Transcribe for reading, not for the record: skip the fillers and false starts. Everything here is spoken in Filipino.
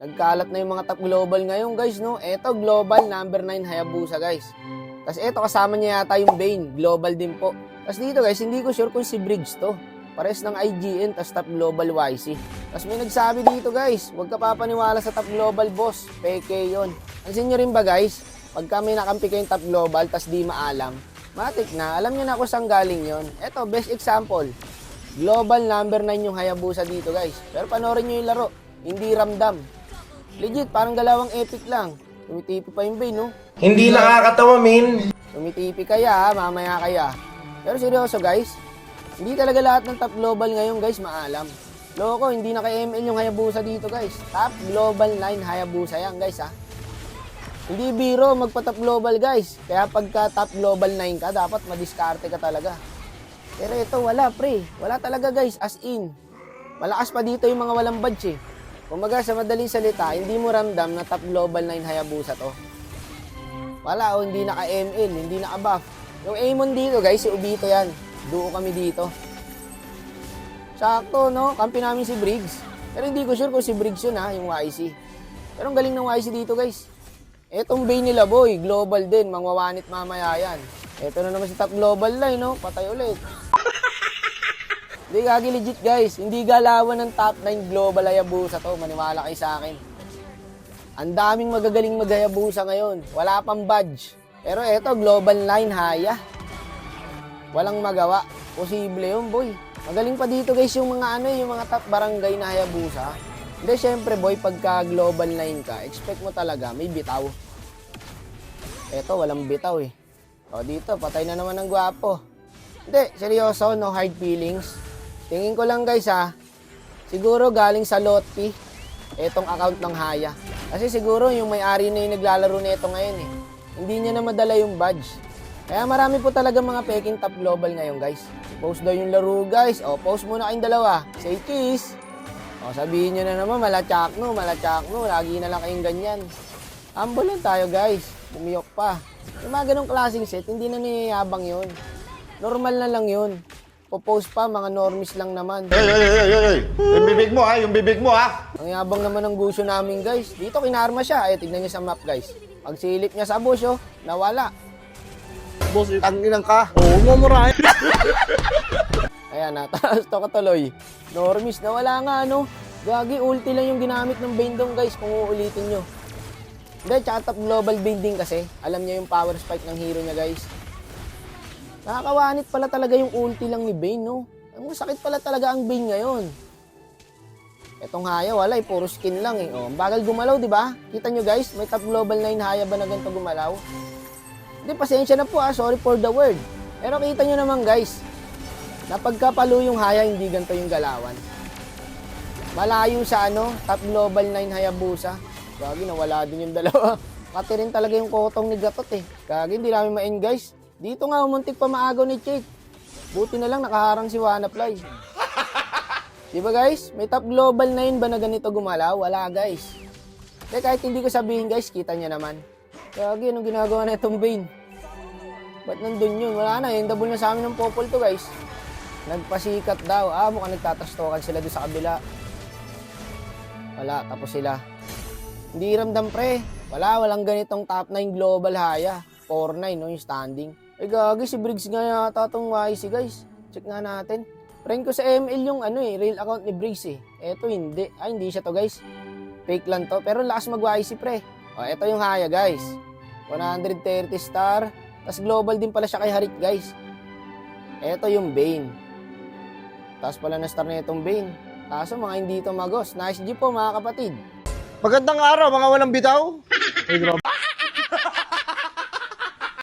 Nagkalat na yung mga top global ngayon, guys, no? Eto, global number 9 Hayabusa, guys. Tapos eto, kasama niya yata yung Bane. Global din po. Tapos dito, guys, hindi ko sure kung si Briggs to. Pares ng IGN, tapos top global YC. Tapos may nagsabi dito, guys, huwag ka papaniwala sa top global boss. Peke yun. Pansin nyo rin ba, guys? Pagka may nakampi kayong top global, tapos di maalam, matik na, alam nyo na kung saan galing yon. Eto, best example. Global number 9 yung Hayabusa dito, guys. Pero panoorin nyo yung laro. Hindi ramdam. Legit, parang galawang epic lang. Tumitipi pa yung Bane, no? Hindi nakakatawa, min. Tumitipi kaya, mamaya kaya. Pero seryoso, guys. Hindi talaga lahat ng top global ngayon, guys, maalam. Loko, hindi na kay ML yung Hayabusa dito, guys. Top global 9 Hayabusa yan, guys, ha. Hindi biro magpa-top global, guys. Kaya pagka top global 9 ka, dapat madiskarte ka talaga. Pero ito, wala, pre. Wala talaga, guys, as in. Malakas pa dito yung mga walang badge, eh. Kumaga, sa madaling salita, hindi mo ramdam na top global 9 Hayabusa to. Wala, o hindi naka-ML, hindi naka-buff. Yung Amon dito, guys, si Obito yan. Duo kami dito. Sakto, no? Kampi namin si Briggs. Pero hindi ko sure kung si Briggs yun, ha, yung YC. Pero ang galing ng YC dito, guys. Etong Bane nila, boy, global din. Mangwawanit mamaya yan. Eto na naman si top global line, no? Patay ulit. Hindi gagi legit, guys. Hindi galawan ng top 9 global Hayabusa to. Maniwala kayo sa akin. Ang daming magagaling mag-Hayabusa ngayon. Wala pang badge. Pero eto, global 9 Haya. Walang magawa. Posible yun, boy. Magaling pa dito, guys, yung mga yung mga top barangay na Hayabusa. Hindi, syempre, boy, pagka global 9 ka, expect mo talaga may bitaw. Eto, walang bitaw, eh. O, dito, patay na naman ng gwapo. Hindi, seryoso, no hard feelings. Tingin ko lang, guys, ha. Siguro galing sa Lotpi, etong account ng Haya. Kasi siguro yung may-ari na yung naglalaro nito ngayon, eh. Hindi niya na madala yung badge. Kaya marami po talaga mga peking top global ngayon, guys. Post daw yung laro, guys. O, post muna kayong dalawa. Say kiss. O, sabihin nyo na naman, malachakno. Lagi na lang kayong ganyan. Humble lang tayo, guys. Bumiyok pa. Yung mga ganong klaseng set, hindi na niyayabang yun. Normal na lang yun. Popost pa, mga normies lang naman. Hey. Yung bibig mo, ha? Yung bibig mo, ha? Ang yabang naman ng gusto namin, guys. Dito, kinarma siya. Ay, tignan niyo sa map, guys. Pag silip niya sa bush, oh, nawala. Boss, tanginang ka. Oo, mamurahin. Ayan, nataas to katuloy. Normies, nawala nga, ano. Gagi, ulti lang yung ginamit ng Bane dong, guys, kung uulitin nyo. Hindi, tsaka top global Bane din kasi. Alam niya yung power spike ng hero niya, guys. Nakakawanit pala talaga yung ulti lang ni Bane, no? Ang sakit pala talaga ang Bane ngayon. Etong Haya, wala, puro skin lang, eh. Oh, ang bagal gumalaw, di ba? Kita nyo, guys, may top global 9 Haya ba na ganito gumalaw? Hindi, pasensya na po, sorry for the word. Pero kita nyo naman, guys, na pagkapalo yung Haya, hindi ganito yung galawan. Malayo sa top global 9 Hayabusa. Gagi, nawala din yung dalawa. Pati rin talaga yung kotong ni Gatot, eh. Gagi, hindi namin ma-end, guys. Dito nga, umuntik pa maagaw ni Chake. Buti na lang nakaharang si Wanafly. Diba, guys? May top global 9 ba na ganito gumalaw? Wala, guys. Kaya kahit hindi ko sabihin, guys, kita niya naman. Gagi, anong ginagawa na itong Bane? Ba't nandun yun? Wala na, yung double na sa amin ng popol to, guys. Nagpasikat daw. Mukhang nagtatastokan sila doon sa kabila. Wala, tapos sila. Hindi ramdam, pre. Walang ganitong top 9 global Haya. 4-9, no, yung standing. Ay, gagi, si Briggs nga yata itong YC, guys. Check nga natin. Friend ko sa ML yung real account ni Briggs, eh. Eto, hindi. Ay, hindi siya to, guys. Fake lang to. Pero lakas mag-YC, pre. O, eto yung Haya, guys. 130 star. Tapos global din pala siya kay Harit, guys. Eto yung Bane. Tapos pala na star na itong Bane. Kaso mga hindi ito magos. Nice G po, mga kapatid. Magandang araw, mga walang bitaw. Ay, grabe